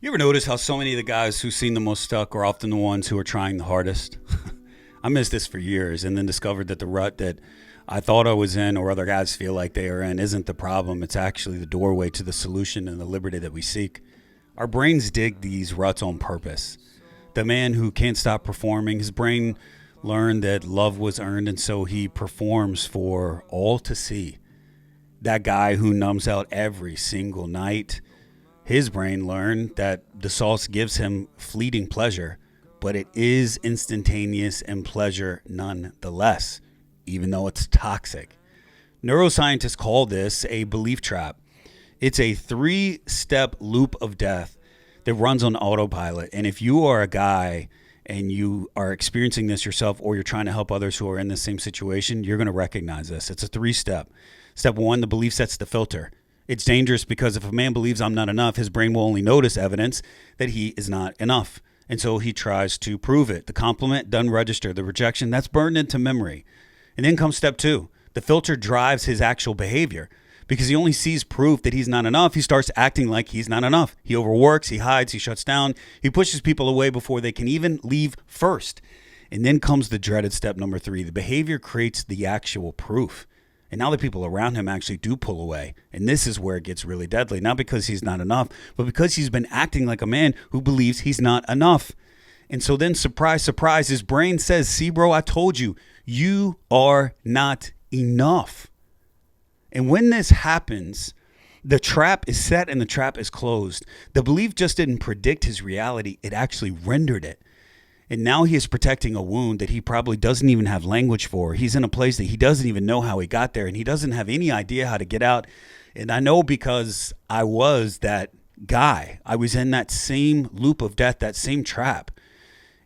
You ever notice how so many of the guys who seem the most stuck are often the ones who are trying the hardest? I missed this for years and then discovered that the rut that I thought I was in or other guys feel like they are in isn't the problem. It's actually the doorway to the solution and the liberty that we seek. Our brains dig these ruts on purpose. The man who can't stop performing, his brain learned that love was earned, and so he performs for all to see. That guy who numbs out every single night, his brain learned that the sauce gives him fleeting pleasure, but it is instantaneous and pleasure nonetheless, even though it's toxic. Neuroscientists call this a belief trap. It's a 3-step loop of death that runs on autopilot. And if you are a guy and you are experiencing this yourself, or you're trying to help others who are in the same situation, you're going to recognize this. It's a 3-step. Step 1, the belief sets the filter. It's dangerous because if a man believes I'm not enough, his brain will only notice evidence that he is not enough. And so he tries to prove it. The compliment doesn't register. The rejection, that's burned into memory. And then comes step 2. The filter drives his actual behavior. Because he only sees proof that he's not enough, he starts acting like he's not enough. He overworks, he hides, he shuts down, he pushes people away before they can even leave first. And then comes the dreaded step number 3. The behavior creates the actual proof. And now the people around him actually do pull away. And this is where it gets really deadly. Not because he's not enough, but because he's been acting like a man who believes he's not enough. And so then, surprise, surprise, his brain says, see, bro, I told you, you are not enough. And when this happens, the trap is set and the trap is closed. The belief just didn't predict his reality. It actually rendered it. And now he is protecting a wound that he probably doesn't even have language for. He's in a place that he doesn't even know how he got there, and he doesn't have any idea how to get out. And I know because I was that guy. I was in that same loop of death, that same trap.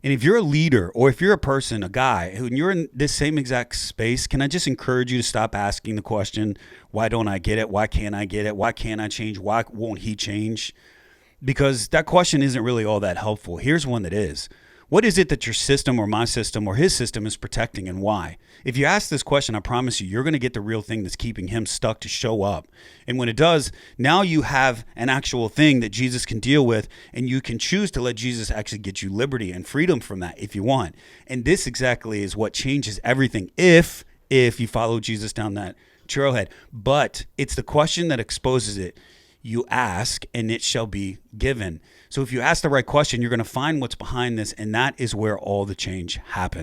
And if you're a leader, or if you're a person, a guy, and you're in this same exact space, can I just encourage you to stop asking the question, why don't I get it? Why can't I get it? Why can't I change? Why won't he change? Because that question isn't really all that helpful. Here's one that is. What is it that your system or my system or his system is protecting, and why? If you ask this question, I promise you're going to get the real thing that's keeping him stuck to show up. And when it does, now you have an actual thing that Jesus can deal with, and you can choose to let Jesus actually get you liberty and freedom from that if you want. And this exactly is what changes everything if you follow Jesus down that trailhead. But it's the question that exposes it. You ask, and it shall be given. So if you ask the right question, you're going to find what's behind this, and that is where all the change happens.